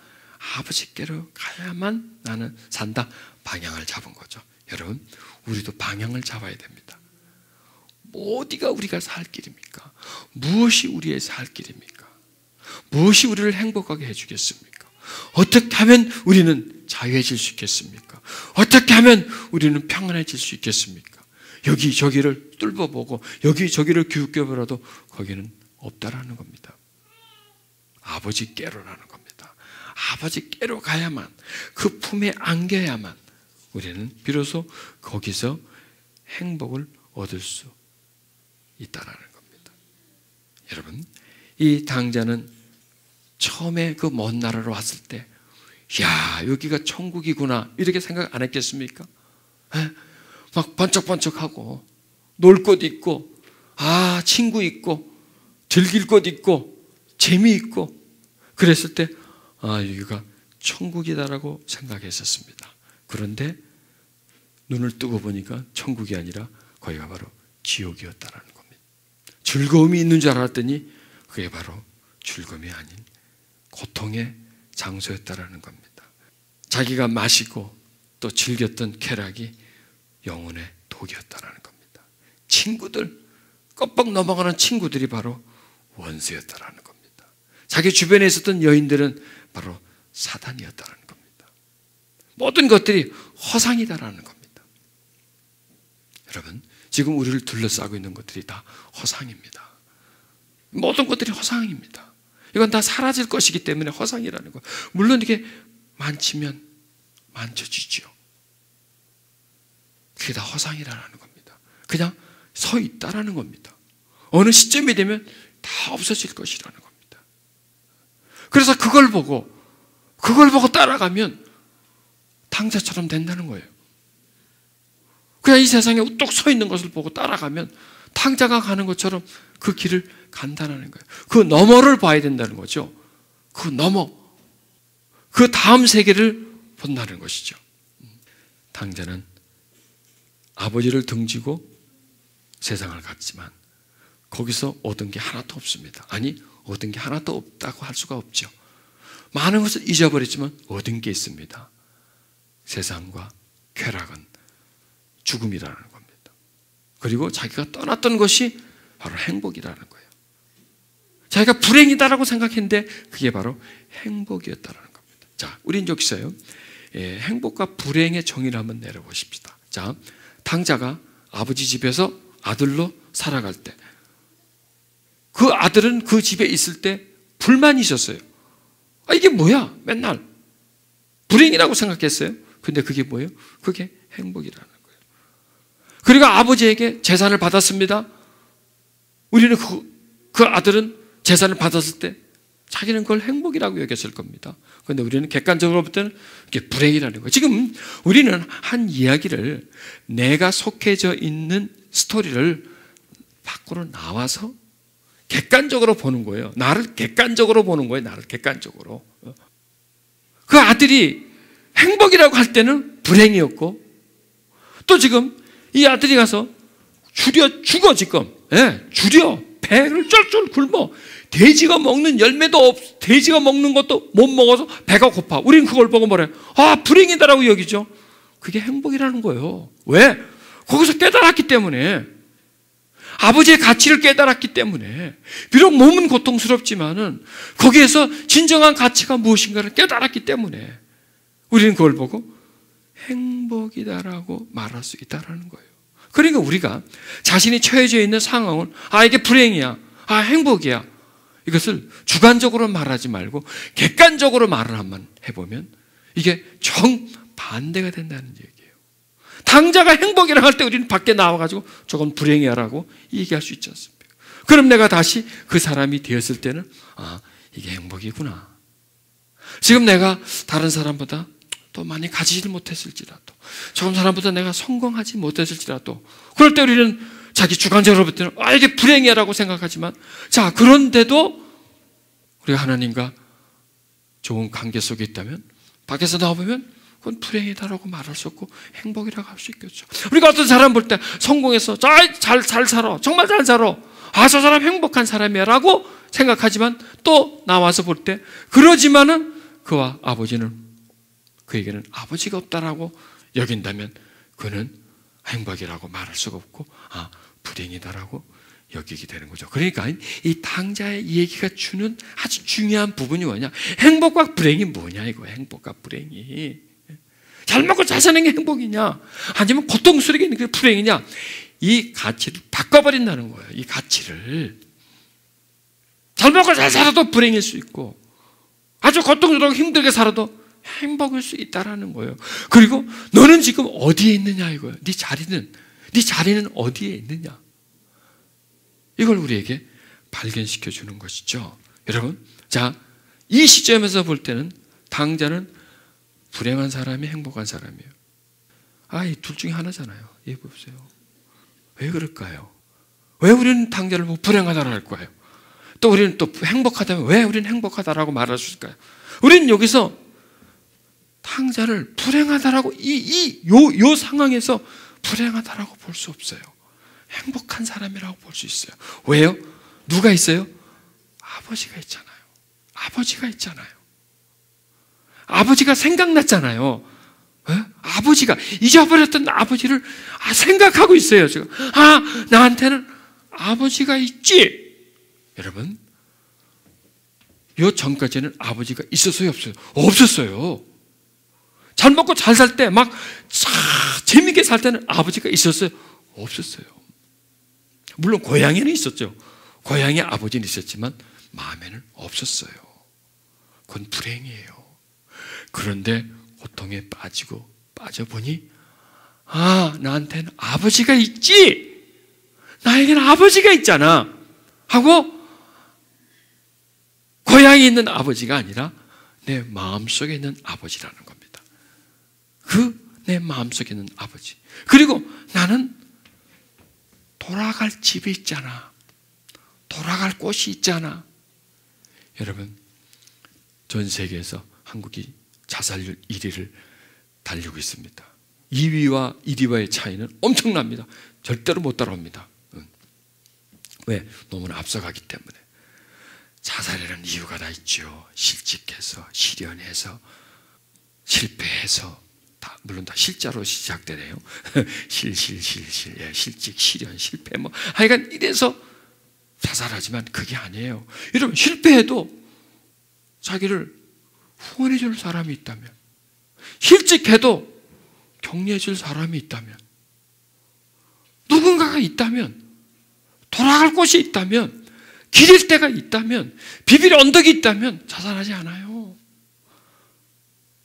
아버지께로 가야만 나는 산다. 방향을 잡은 거죠. 여러분, 우리도 방향을 잡아야 됩니다. 어디가 우리가 살 길입니까? 무엇이 우리의 살 길입니까? 무엇이 우리를 행복하게 해주겠습니까? 어떻게 하면 우리는 자유해질 수 있겠습니까? 어떻게 하면 우리는 평안해질 수 있겠습니까? 여기저기를 뚫어보고 여기저기를 기웃겨보라도 거기는 없다라는 겁니다. 아버지께로라는 겁니다. 아버지께로 가야만, 그 품에 안겨야만 우리는 비로소 거기서 행복을 얻을 수 있다라는 겁니다. 여러분, 이 당자는 처음에 그 먼 나라로 왔을 때, 야, 여기가 천국이구나 이렇게 생각 안 했겠습니까? 막 번쩍번쩍하고 놀 곳 있고, 아, 친구 있고, 즐길 곳 있고, 재미있고, 그랬을 때 아, 여기가 천국이다라고 생각했었습니다. 그런데 눈을 뜨고 보니까 천국이 아니라 거기가 바로 지옥이었다라는 겁니다. 즐거움이 있는 줄 알았더니 그게 바로 즐거움이 아닌 고통의 장소였다라는 겁니다. 자기가 마시고 또 즐겼던 쾌락이 영혼의 독이었다라는 겁니다. 친구들, 껍벅 넘어가는 친구들이 바로 원수였다라는 겁니다. 자기 주변에 있었던 여인들은 바로 사단이었다라는 겁니다. 모든 것들이 허상이다라는 겁니다. 여러분, 지금 우리를 둘러싸고 있는 것들이 다 허상입니다. 모든 것들이 허상입니다. 이건 다 사라질 것이기 때문에 허상이라는 거. 물론 이게 만지면 만져지죠. 그게 다 허상이라는 겁니다. 그냥 서 있다라는 겁니다. 어느 시점이 되면 다 없어질 것이라는 겁니다. 그래서 그걸 보고 따라가면 당자처럼 된다는 거예요. 그냥 이 세상에 우뚝 서 있는 것을 보고 따라가면 탕자가 가는 것처럼 그 길을 간다는 거예요. 그 너머를 봐야 된다는 거죠. 그 너머, 그 다음 세계를 본다는 것이죠. 탕자는 아버지를 등지고 세상을 갔지만 거기서 얻은 게 하나도 없습니다. 아니, 얻은 게 하나도 없다고 할 수가 없죠. 많은 것을 잊어버렸지만 얻은 게 있습니다. 세상과 쾌락은 죽음이라는 겁니다. 그리고 자기가 떠났던 것이 바로 행복이라는 거예요. 자기가 불행이다라고 생각했는데 그게 바로 행복이었다는 겁니다. 자, 우린 여기서요, 행복과 불행의 정의를 한번 내려보십시다. 자, 탕자가 아버지 집에서 아들로 살아갈 때, 그 아들은 그 집에 있을 때 불만이 있었어요. 아, 이게 뭐야? 맨날 불행이라고 생각했어요. 근데 그게 뭐예요? 그게 행복이라는 거예요. 그리고 아버지에게 재산을 받았습니다. 우리는 그 아들은 재산을 받았을 때 자기는 그걸 행복이라고 여겼을 겁니다. 그런데 우리는 객관적으로 볼 때는 이게 불행이라는 거예요. 지금 우리는 한 이야기를 내가 속해져 있는 스토리를 밖으로 나와서 객관적으로 보는 거예요. 나를 객관적으로 보는 거예요. 나를 객관적으로. 그 아들이 행복이라고 할 때는 불행이었고, 또 지금 이 아들이 가서 죽어 지금. 예, 줄여 배를 쫄쫄 굶어. 돼지가 먹는 열매도 돼지가 먹는 것도 못 먹어서 배가 고파. 우리는 그걸 보고 뭐래? 아, 불행이다라고 여기죠. 그게 행복이라는 거예요. 왜? 거기서 깨달았기 때문에. 아버지의 가치를 깨달았기 때문에. 비록 몸은 고통스럽지만은 거기에서 진정한 가치가 무엇인가를 깨달았기 때문에 우리는 그걸 보고 행복이다라고 말할 수 있다라는 거예요. 그러니까 우리가 자신이 처해져 있는 상황을 이게 불행이야, 행복이야, 이것을 주관적으로 말하지 말고 객관적으로 말을 한번 해보면 이게 정반대가 된다는 얘기예요. 당자가 행복이라고 할 때 우리는 밖에 나와가지고 저건 불행이야라고 얘기할 수 있지 않습니까? 그럼 내가 다시 그 사람이 되었을 때는 이게 행복이구나. 지금 내가 다른 사람보다 또 많이 가지지 못했을지라도, 저런 사람보다 내가 성공하지 못했을지라도, 그럴 때 우리는 자기 주관적으로 볼 때는 이게 불행이야라고 생각하지만, 자, 그런데도 우리가 하나님과 좋은 관계 속에 있다면 밖에서 나와보면 그건 불행이다라고 말할 수 없고 행복이라고 할 수 있겠죠. 우리가 어떤 사람 볼 때 성공해서 잘 살아, 정말 잘 살아, 저 사람 행복한 사람이야 라고 생각하지만 또 나와서 볼 때 그러지만은 그와 아버지는, 그에게는 아버지가 없다라고 여긴다면 그는 행복이라고 말할 수가 없고 불행이다라고 여기게 되는 거죠. 그러니까 이 당자의 이 얘기가 주는 아주 중요한 부분이 뭐냐, 행복과 불행이 뭐냐 이거예요. 행복과 불행이 잘 먹고 잘 사는 게 행복이냐, 아니면 고통스럽게 있는 게 불행이냐, 이 가치를 바꿔버린다는 거예요. 이 가치를 잘 먹고 잘 살아도 불행일 수 있고, 아주 고통스럽고 힘들게 살아도 행복일 수 있다라는 거예요. 그리고 너는 지금 어디에 있느냐 이거예요. 네 자리는 어디에 있느냐, 이걸 우리에게 발견시켜 주는 것이죠. 여러분, 자, 이 시점에서 볼 때는 당자는 불행한 사람이 행복한 사람이에요. 이 둘 중에 하나잖아요. 예, 보세요. 왜 그럴까요? 왜 우리는 당자를 보고 불행하다고 할 거예요? 또 우리는 또 행복하다면 왜 우리는 행복하다라고 말할 수 있을까요? 우리는 여기서 당자를 불행하다라고 요 상황에서 불행하다라고 볼 수 없어요. 행복한 사람이라고 볼 수 있어요. 왜요? 누가 있어요? 아버지가 있잖아요. 아버지가 있잖아요. 아버지가 생각났잖아요. 아버지가, 잊어버렸던 아버지를 생각하고 있어요. 지금 나한테는 아버지가 있지. 여러분, 요 전까지는 아버지가 있었어요, 없어요? 없었어요. 잘 먹고 잘 살 때 막 재밌게 살 때는 아버지가 있었어요, 없었어요? 물론 고향에는 있었죠. 고향에 아버지는 있었지만 마음에는 없었어요. 그건 불행이에요. 그런데 고통에 빠져보니 나한테는 아버지가 있지, 나에게는 아버지가 있잖아 하고, 고향에 있는 아버지가 아니라 내 마음속에 있는 아버지라는 겁니다. 내 마음속에 있는 아버지. 그리고 나는 돌아갈 집이 있잖아, 돌아갈 곳이 있잖아. 여러분, 전 세계에서 한국이 자살률 1위를 달리고 있습니다. 2위와 1위와의 차이는 엄청납니다. 절대로 못 따라옵니다. 왜? 너무나 앞서가기 때문에. 자살이라는 이유가 다 있죠. 실직해서, 실연해서, 실패해서, 물론 다 실자로 시작되네요. 실직, 실연, 실패, 하여간 이래서 자살하지만 그게 아니에요. 여러분, 실패해도 자기를 후원해 줄 사람이 있다면, 실직해도 격려해 줄 사람이 있다면, 누군가가 있다면, 돌아갈 곳이 있다면, 기릴 데가 있다면, 비빌 언덕이 있다면 자살하지 않아요.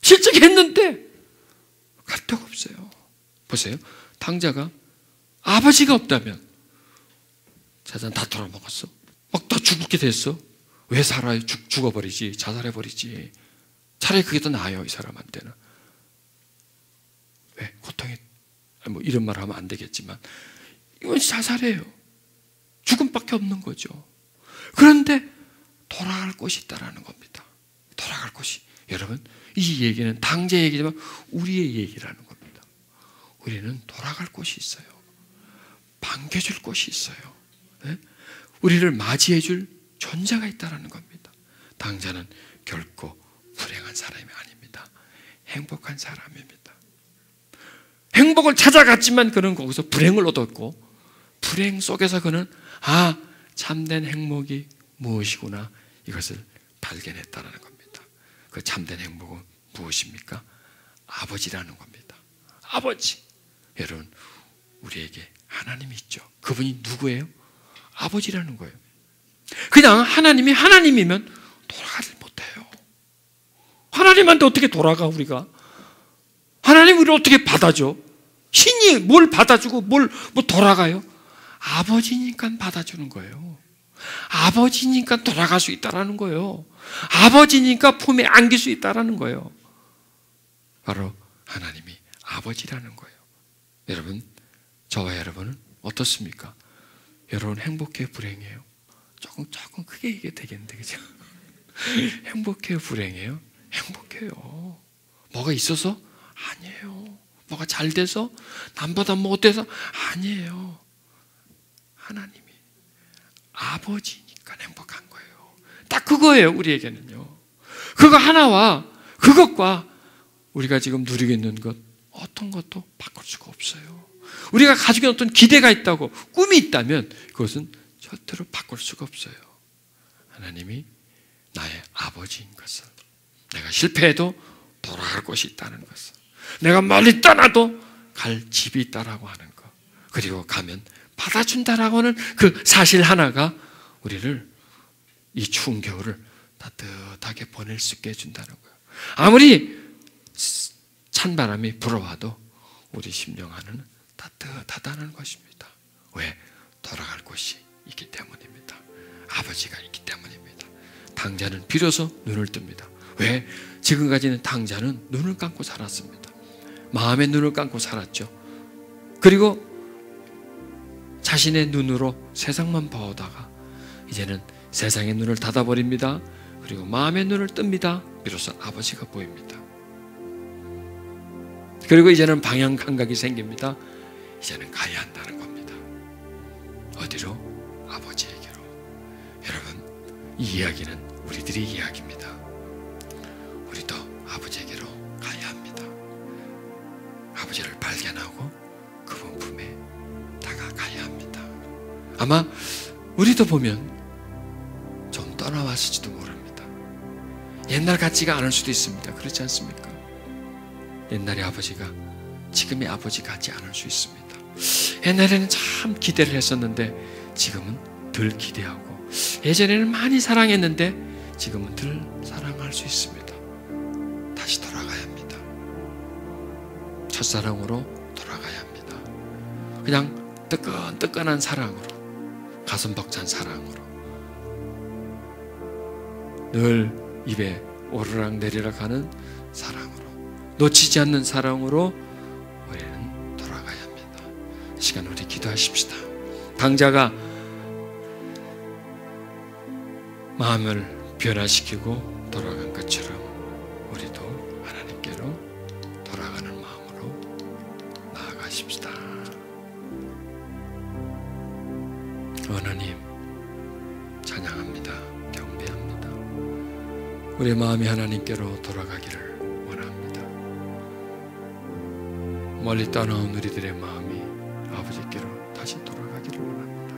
실직했는데 갈 데가 없어요. 보세요. 당자가 아버지가 없다면 자산 다 털어먹었어. 막 다 죽게 됐어. 왜 살아요? 죽어버리지. 자살해버리지. 차라리 그게 더 나아요, 이 사람한테는. 왜? 고통이, 뭐 이런 말 하면 안 되겠지만, 이건 자살이에요. 죽음밖에 없는 거죠. 그런데 돌아갈 곳이 있다라는 겁니다. 돌아갈 곳이. 여러분, 이 얘기는 당제 얘기지만 우리의 얘기라는 겁니다. 우리는 돌아갈 곳이 있어요. 반겨줄 곳이 있어요. 네? 우리를 맞이해줄 존재가 있다는 겁니다. 당자는 결코 불행한 사람이 아닙니다. 행복한 사람입니다. 행복을 찾아갔지만 그는 거기서 불행을 얻었고, 불행 속에서 그는 참된 행복이 무엇이구나, 이것을 발견했다는 겁니다. 그 참된 행복은 무엇입니까? 아버지라는 겁니다. 아버지. 여러분, 우리에게 하나님이 있죠. 그분이 누구예요? 아버지라는 거예요. 그냥 하나님이 하나님이면 돌아가지 못해요. 하나님한테 어떻게 돌아가, 우리가? 하나님 우리를 어떻게 받아줘? 신이 뭘 받아주고 뭐 돌아가요? 아버지니까 받아주는 거예요. 아버지니까 돌아갈 수 있다는 거예요. 아버지니까 품에 안길 수 있다는 거예요. 바로 하나님이 아버지라는 거예요. 여러분, 저와 여러분은 어떻습니까? 여러분 행복해요, 불행해요? 조금 크게 얘기해야 되겠는데, 그죠? 행복해요, 불행해요? 행복해요. 뭐가 있어서? 아니에요. 뭐가 잘 돼서? 남보다 뭐 어때서? 아니에요. 하나님이 아버지니까 행복한 거예요. 딱 그거예요, 우리에게는요. 그거 하나와 그것과 우리가 지금 누리고 있는 것, 어떤 것도 바꿀 수가 없어요. 우리가 가지고 있는 어떤 기대가 있다고, 꿈이 있다면 그것은 절대로 바꿀 수가 없어요. 하나님이 나의 아버지인 것을, 내가 실패해도 돌아갈 곳이 있다는 것을, 내가 멀리 떠나도 갈 집이 있다라고 하는 것, 그리고 가면 받아준다라고 하는 그 사실 하나가 우리를 이 추운 겨울을 따뜻하게 보낼 수 있게 해준다는 거예요. 아무리 찬바람이 불어와도 우리 심령 안에는 따뜻하다는 것입니다. 왜? 돌아갈 곳이 있기 때문입니다. 아버지가 있기 때문입니다. 당자는 비로소 눈을 뜹니다. 왜? 지금까지는 당자는 눈을 감고 살았습니다. 마음의 눈을 감고 살았죠. 그리고 자신의 눈으로 세상만 보다가 이제는 세상의 눈을 닫아버립니다. 그리고 마음의 눈을 뜹니다. 비로소 아버지가 보입니다. 그리고 이제는 방향 감각이 생깁니다. 이제는 가야 한다는 겁니다. 어디로? 아버지에게로. 여러분, 이 이야기는 우리들의 이야기입니다. 우리도 아버지에게로 가야 합니다. 아버지를 발견하고 그분 품에 다가가야 합니다. 아마 우리도 보면 좀 떠나왔을지도 모릅니다. 옛날 같지가 않을 수도 있습니다. 그렇지 않습니까? 옛날의 아버지가 지금의 아버지 같지 않을 수 있습니다. 옛날에는 참 기대를 했었는데 지금은 덜 기대하고, 예전에는 많이 사랑했는데 지금은 덜 사랑할 수 있습니다. 다시 돌아가야 합니다. 첫사랑으로 돌아가야 합니다. 그냥 뜨끈뜨끈한 사랑으로, 가슴 벅찬 사랑으로, 늘 입에 오르락 내리락 하는 사랑으로, 놓치지 않는 사랑으로 우리는 돌아가야 합니다. 이 시간 우리 기도하십시다. 당자가 마음을 변화시키고 돌아간 것처럼 우리도 하나님께로 돌아가는 마음으로 나아가십시다. 하나님, 찬양합니다. 경배합니다. 우리의 마음이 하나님께로 돌아가기를 원합니다. 멀리 떠나온 우리들의 마음이 아버지께로 다시 돌아가기를 원합니다.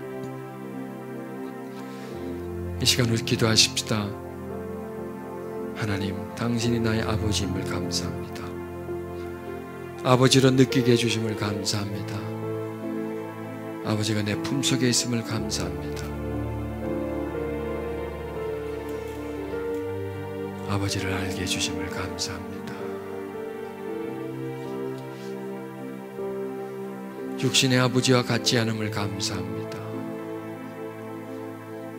이 시간 우리 기도하십시다. 하나님, 당신이 나의 아버지임을 감사합니다. 아버지로 느끼게 해주심을 감사합니다. 아버지가 내 품속에 있음을 감사합니다. 아버지를 알게 해주심을 감사합니다. 육신의 아버지와 같지 않음을 감사합니다.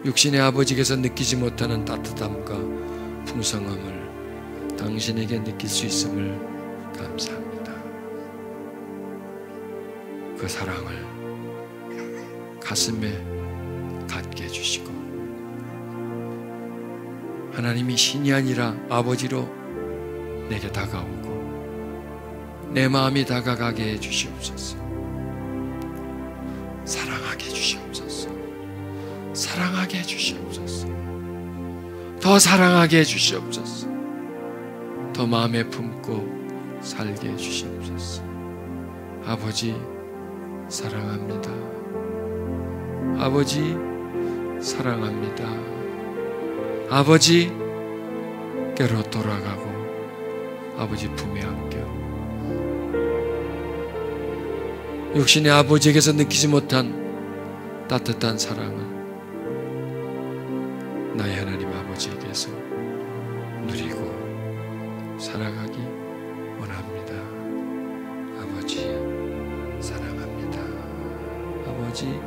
육신의 아버지께서 느끼지 못하는 따뜻함과 풍성함을 당신에게 느낄 수 있음을 감사합니다. 그 사랑을 가슴에 갖게 해주시고, 하나님이 신이 아니라 아버지로 내게 다가오고 내 마음이 다가가게 해주시옵소서. 사랑하게 해주시옵소서. 사랑하게 해주시옵소서. 더 사랑하게 해주시옵소서. 더 마음에 품고 살게 해주시옵소서. 아버지 사랑합니다. 아버지 사랑합니다. 아버지께로 돌아가고 아버지 품에 안겨 육신의 아버지에게서 느끼지 못한 따뜻한 사랑을 나의 하나님 아버지에게서 누리고 살아가기 원합니다. 아버지 사랑합니다. 아버지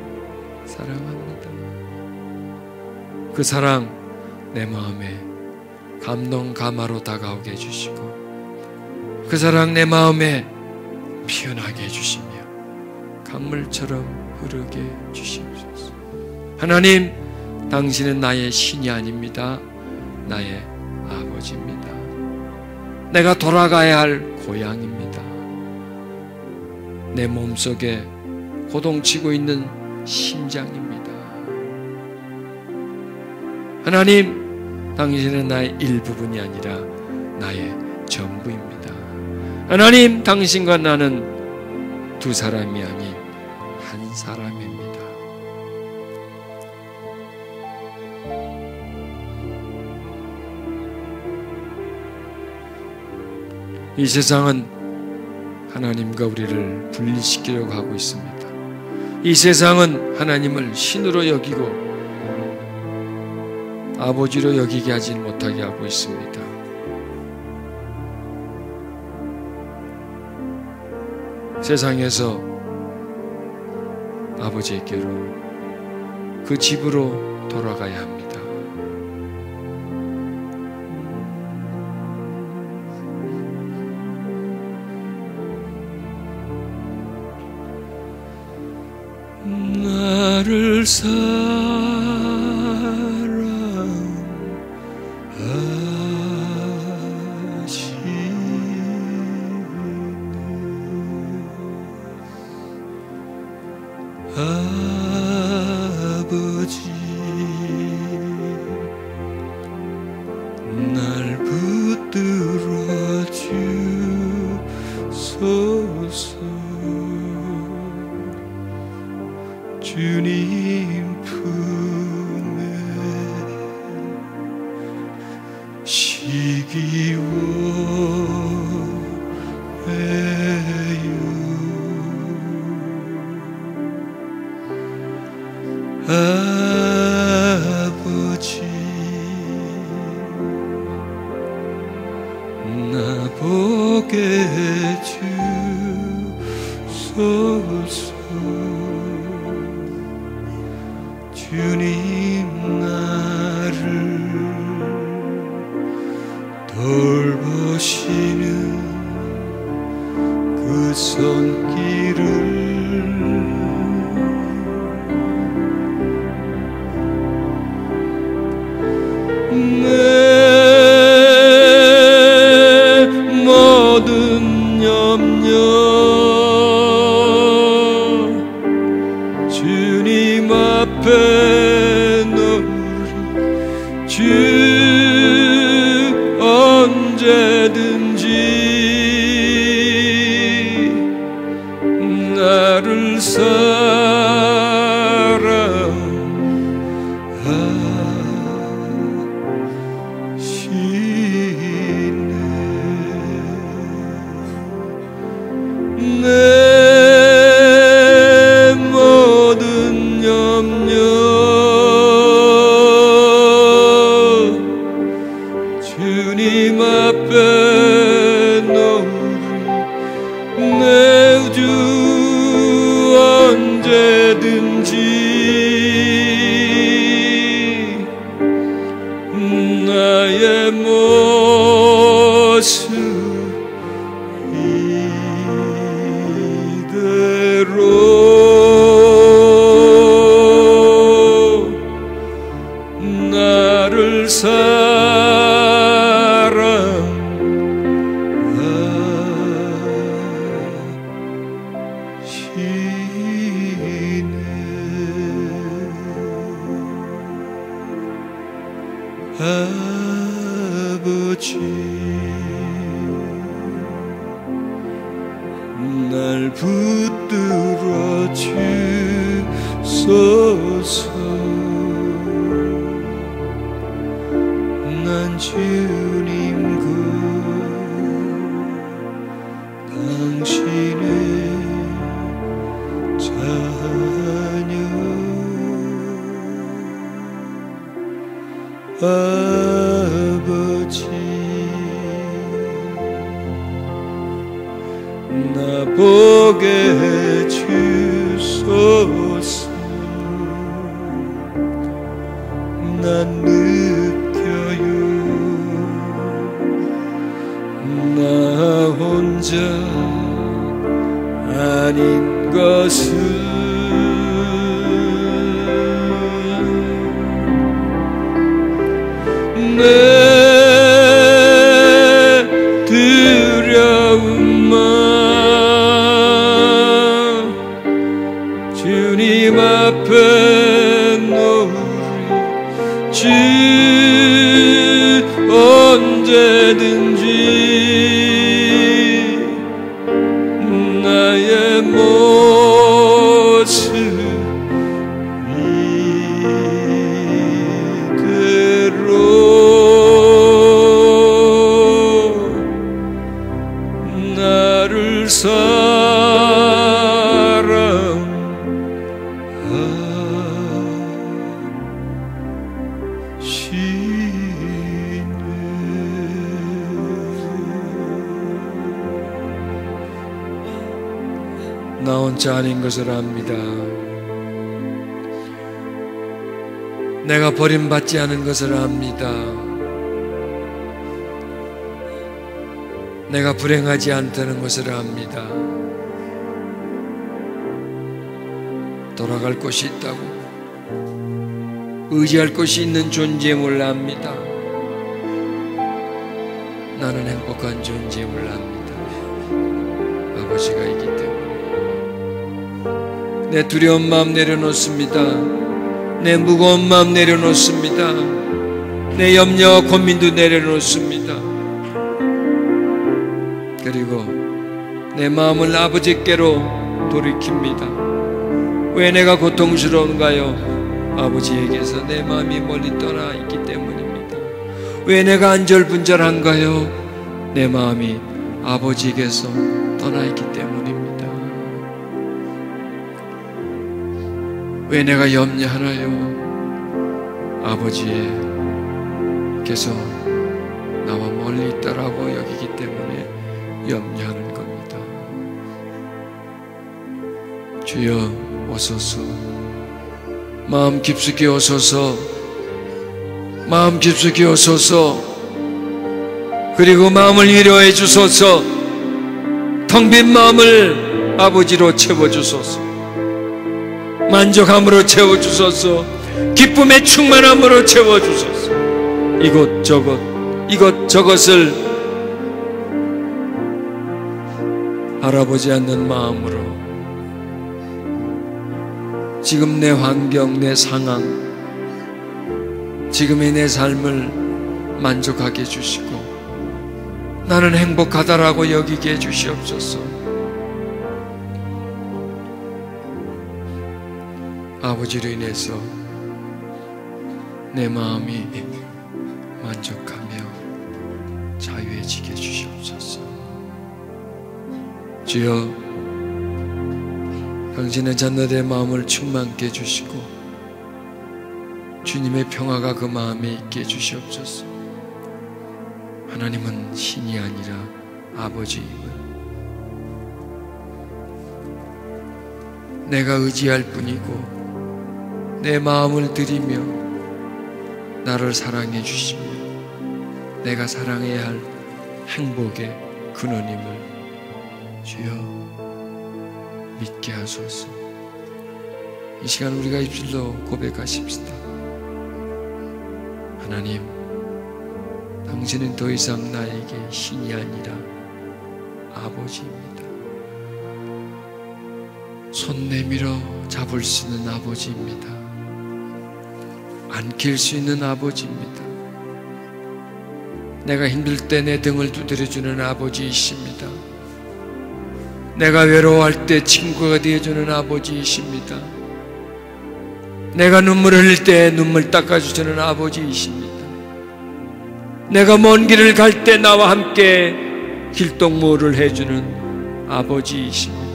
사랑합니다. 그 사랑 내 마음에 감동 감화로 다가오게 해주시고, 그 사랑 내 마음에 피어나게 해주시며 강물처럼 흐르게 해주시옵소서. 하나님, 당신은 나의 신이 아닙니다. 나의 아버지입니다. 내가 돌아가야 할 고향입니다. 내 몸속에 고동치고 있는 심장입니다. 하나님, 당신은 나의 일부분이 아니라 나의 전부입니다. 하나님, 당신과 나는 두 사람이 아닌 한 사람입니다. 이 세상은 하나님과 우리를 분리시키려고 하고 있습니다. 이 세상은 하나님을 신으로 여기고 아버지로 여기게 하지 못하게 하고 있습니다. 세상에서 아버지께로, 그 집으로 돌아가야 합니다. 나를 아버지, 날 붙들어 주소서. 주님 품에 쉬기 원해요. 아버지, 나 보게 해주소서. 주님, 나를 돌보시는 그 손길을 내 모든 염려 주님 앞에 놓으리. 주 언제든지 나를 사랑하시네. 날 붙들어 주소서. 난 주님 그 당신의 자녀. 아버지, 나 보게 해주소서. 난 느껴요, 나 혼자 아닌 것을. 내 두려운 마음 주님 앞에 놓으리. 주 언제든지 나의 모습 이대로 나를 나 혼자 아닌 것을 압니다. 내가 버림받지 않은 것을 압니다. 내가 불행하지 않다는 것을 압니다. 돌아갈 곳이 있다고, 의지할 곳이 있는 존재임을 압니다. 나는 행복한 존재임을 압니다. 아버지가 있기 때문에. 내 두려운 마음 내려놓습니다. 내 무거운 마음 내려놓습니다. 내 염려와 고민도 내려놓습니다. 그리고 내 마음을 아버지께로 돌이킵니다. 왜 내가 고통스러운가요? 아버지에게서 내 마음이 멀리 떠나 있기 때문입니다. 왜 내가 안절분절한가요? 내 마음이 아버지에게서 떠나 있기 때문입니다. 왜 내가 염려하나요? 아버지께서 나와 멀리 있다라고 여기기 때문에 염려하는 겁니다. 주여 오소서, 마음 깊숙이 오소서, 마음 깊숙이 오소서. 그리고 마음을 위로해 주소서. 텅 빈 마음을 아버지로 채워주소서. 만족함으로 채워주소서. 기쁨의 충만함으로 채워주소서. 이것저것을 알아보지 않는 마음으로 지금 내 환경, 내 상황, 지금의 내 삶을 만족하게 해주시고 나는 행복하다라고 여기게 해주시옵소서. 아버지로 인해서 내 마음이 만족하며 자유해지게 해주시옵소서. 주여, 당신의 자녀들의 마음을 충만케 해주시고 주님의 평화가 그 마음에 있게 해주시옵소서. 하나님은 신이 아니라 아버지임을 내가 의지할 뿐이고 내 마음을 드리며 나를 사랑해 주시며 내가 사랑해야 할 행복의 근원임을 주여 믿게 하소서. 이 시간 우리가 입술로 고백하십시다. 하나님, 당신은 더 이상 나에게 신이 아니라 아버지입니다. 손 내밀어 잡을 수 있는 아버지입니다. 안길 수 있는 아버지입니다. 내가 힘들 때 내 등을 두드려주는 아버지이십니다. 내가 외로워할 때 친구가 되어주는 아버지이십니다. 내가 눈물을 흘릴 때 눈물 닦아주시는 아버지이십니다. 내가 먼 길을 갈 때 나와 함께 길동무를 해주는 아버지이십니다.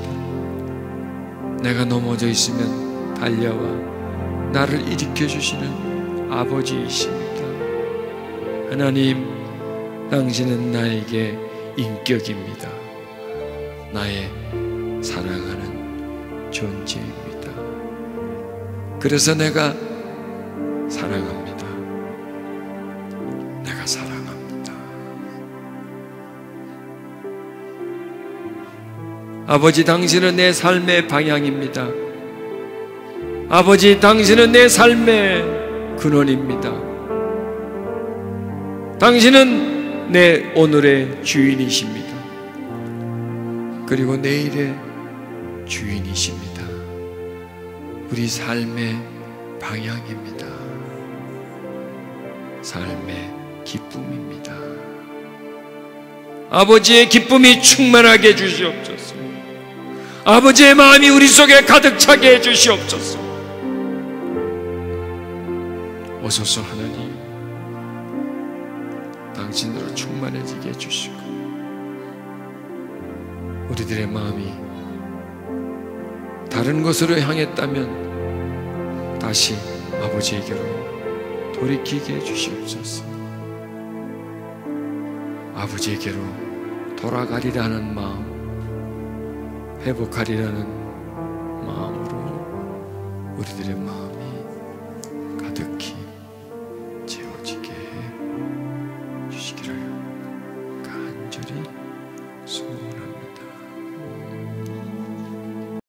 내가 넘어져 있으면 달려와 나를 일으켜주시는 아버지이십니다. 하나님, 당신은 나에게 인격입니다. 나의 사랑하는 존재입니다. 그래서 내가 사랑합니다. 내가 사랑합니다. 아버지, 당신은 내 삶의 방향입니다. 아버지, 당신은 내 삶의 근원입니다. 당신은 내 오늘의 주인이십니다. 그리고 내일의 주인이십니다. 우리 삶의 방향입니다. 삶의 기쁨입니다. 아버지의 기쁨이 충만하게 해주시옵소서. 아버지의 마음이 우리 속에 가득 차게 해주시옵소서. 오소서 하나님, 당신으로 충만해지게 해주시고 우리들의 마음이 다른 것으로 향했다면 다시 아버지에게로 돌이키게 해주시옵소서. 아버지에게로 돌아가리라는 마음, 회복하리라는 마음으로 우리들의 마음